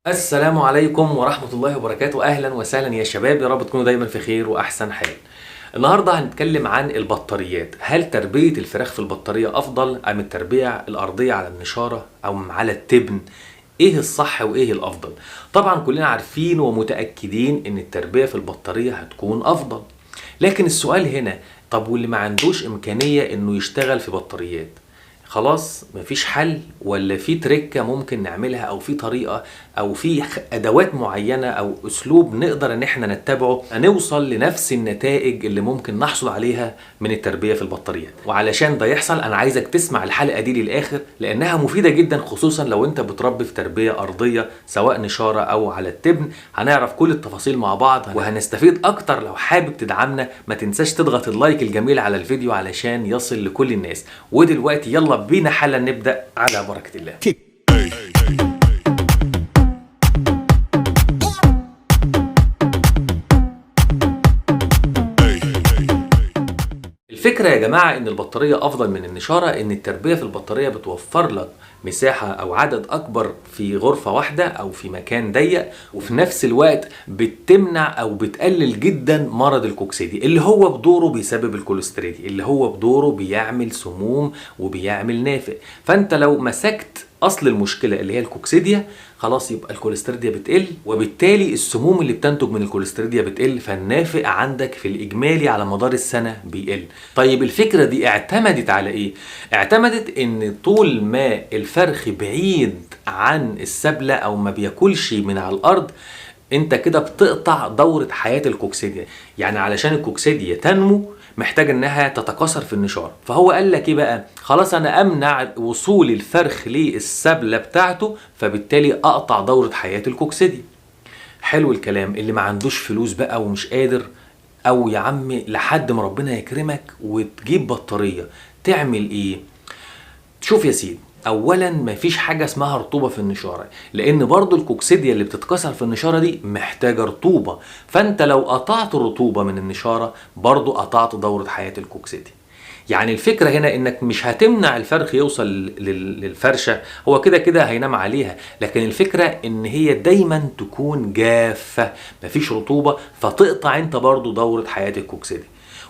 السلام عليكم ورحمة الله وبركاته. أهلا وسهلا يا شباب، يا رب تكونوا دايما في خير وأحسن حال. النهاردة هنتكلم عن البطاريات. هل تربية الفراخ في البطارية أفضل أم التربية الأرضية على النشارة أو على التبن؟ إيه الصح وإيه الأفضل؟ طبعا كلنا عارفين ومتأكدين إن التربية في البطارية هتكون أفضل، لكن السؤال هنا، طب واللي ما عندوش إمكانية إنه يشتغل في بطاريات، خلاص مفيش حل ولا في تركة ممكن نعملها او في طريقة او في ادوات معينة او اسلوب نقدر ان احنا نتبعه نوصل لنفس النتائج اللي ممكن نحصل عليها من التربية في البطاريات؟ وعلشان ده يحصل انا عايزك تسمع الحلقة دي للاخر لانها مفيدة جدا، خصوصا لو انت بتربي في تربية ارضية سواء نشارة او على التبن. هنعرف كل التفاصيل مع بعض وهنستفيد اكتر. لو حابب تدعمنا ما تنساش تضغط اللايك الجميل على الفيديو علشان يصل لكل الناس. ودلوقتي يلا بينا حالا نبدأ على بركة الله. الفكرة يا جماعة ان البطارية افضل من النشارة، ان التربية في البطارية بتوفر لك مساحة او عدد اكبر في غرفة واحدة او في مكان ضيق، وفي نفس الوقت بتمنع او بتقلل جدا مرض الكوكسيدي اللي هو بدوره بيسبب الكوليستريدي، اللي هو بدوره بيعمل سموم وبيعمل نافق. فانت لو مسكت اصل المشكله اللي هي الكوكسيديا، خلاص يبقى الكوليستريديا بتقل، وبالتالي السموم اللي بتنتج من الكوليستريديا بتقل، فالنافق عندك في الاجمالي على مدار السنه بيقل. طيب الفكره دي اعتمدت على ايه؟ اعتمدت ان طول ما الفرخ بعيد عن السبله او ما بياكلش من على الارض، انت كده بتقطع دورة حياة الكوكسيديا. يعني علشان الكوكسيديا تنمو محتاج انها تتكاثر في النشار، فهو قال لك ايه بقى؟ خلاص انا امنع وصول الفرخ للسبلة بتاعته، فبالتالي اقطع دورة حياة الكوكسيديا. حلو الكلام. اللي ما عندوش فلوس بقى ومش قادر، او يا عم لحد ما ربنا يكرمك وتجيب بطارية، تعمل ايه؟ شوف يا سيدي، اولا مفيش حاجه اسمها رطوبه في النشاره، لان برضو الكوكسيديا اللي بتتكسر في النشاره دي محتاجه رطوبه، فانت لو قطعت الرطوبه من النشاره برضو قطعت دوره حياه الكوكسيديا. يعني الفكره هنا انك مش هتمنع الفرخ يوصل للفرشه، هو كده كده هينام عليها، لكن الفكره ان هي دايما تكون جافه مفيش رطوبه، فتقطع انت برضو دوره حياه الكوكسيديا،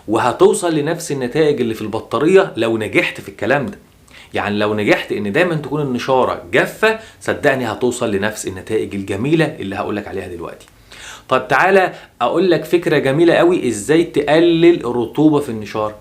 وهتوصل لنفس النتائج اللي في البطاريه لو نجحت في الكلام ده. يعني لو نجحت ان دايما تكون النشاره جافه، صدقني هتوصل لنفس النتائج الجميله اللي هقولك عليها دلوقتي. طب تعالى اقول لك فكره جميله قوي ازاي تقلل الرطوبه في النشاره.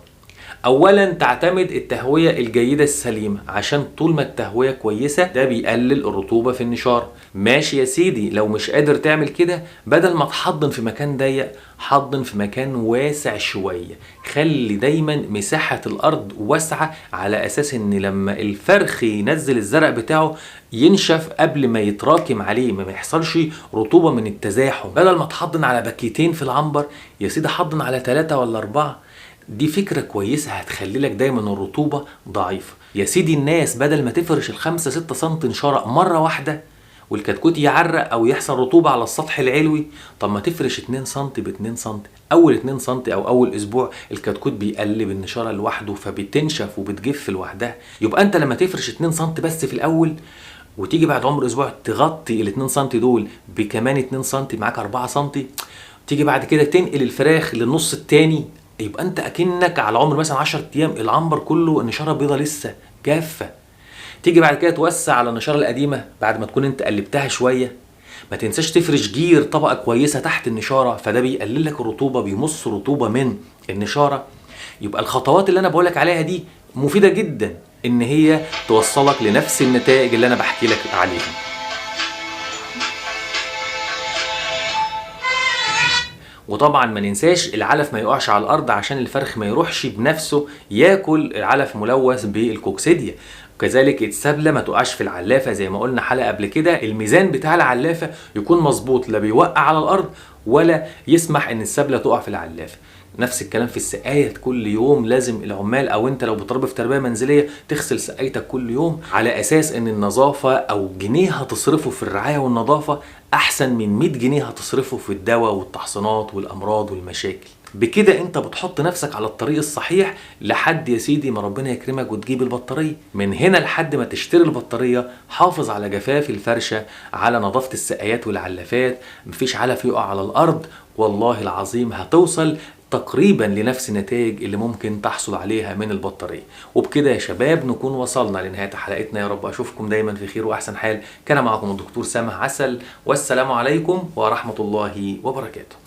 اولا تعتمد التهويه الجيده السليمه، عشان طول ما التهويه كويسه ده بيقلل الرطوبه في النشاره. ماشي يا سيدي، لو مش قادر تعمل كده، بدل ما تحضن في مكان ضيق حضن في مكان واسع شويه. خلي دايما مساحه الارض واسعه على اساس ان لما الفرخ ينزل الزرع بتاعه ينشف قبل ما يتراكم عليه، ما يحصلش رطوبه من التزاحم. بدل ما تحضن على باكيتين في العنبر، يا سيدي حضن على 3 ولا 4. دي فكرة كويسة هتخلي لك دايما الرطوبة ضعيفة. يا سيدي الناس بدل ما تفرش ال5-6 سم نشارة مرة واحدة والكتكوت يعرق او يحصل رطوبة على السطح العلوي، طب ما تفرش 2 سم ب2 سم. اول 2 سم او اول اسبوع الكتكوت بيقلب النشارة لوحده فبتنشف وبتجف لوحدها. يبقى انت لما تفرش 2 سم بس في الاول، وتيجي بعد عمر اسبوع تغطي ال2 سم دول بكمان 2 سم، معاك 4 سم. تيجي بعد كده تنقل الفراخ للنص التاني، يبقى انت اكنك على عمر مثلا 10 ايام العنبر كله النشاره بيضه لسه جافه. تيجي بعد كده توسع على النشاره القديمه بعد ما تكون انت قلبتها شويه. ما تنساش تفرش جير طبقه كويسه تحت النشاره، فده بيقلل لك الرطوبه، بيمص رطوبه من النشاره. يبقى الخطوات اللي انا بقولك عليها دي مفيده جدا ان هي توصلك لنفس النتائج اللي انا بحكي لك عليها. وطبعا ما ننساش العلف ما يقعش على الارض عشان الفرخ ما يروحش بنفسه ياكل العلف ملوث بالكوكسيديا. وكذلك السبله ما تقعش في العلافه، زي ما قلنا حلقه قبل كده الميزان بتاع العلافه يكون مظبوط، لا بيوقع على الارض ولا يسمح ان السبله تقع في العلافه. نفس الكلام في السقايه، كل يوم لازم العمال او انت لو بتربي في تربيه منزليه تغسل سقايتك كل يوم، على اساس ان النظافه او جنيه هتصرفه في الرعايه والنظافه احسن من 100 جنيه هتصرفه في الدواء والتحصينات والامراض والمشاكل. بكده انت بتحط نفسك على الطريق الصحيح لحد يا سيدي ما ربنا يكرمك وتجيب البطارية. من هنا لحد ما تشتري البطارية حافظ على جفاف الفرشة، على نظافة السقايات والعلافات، مفيش علف يقع على الارض، والله العظيم هتوصل تقريبا لنفس النتائج اللي ممكن تحصل عليها من البطارية. وبكده يا شباب نكون وصلنا لنهاية حلقتنا. يا رب اشوفكم دايما في خير واحسن حال. كان معكم الدكتور سامح عسل، والسلام عليكم ورحمة الله وبركاته.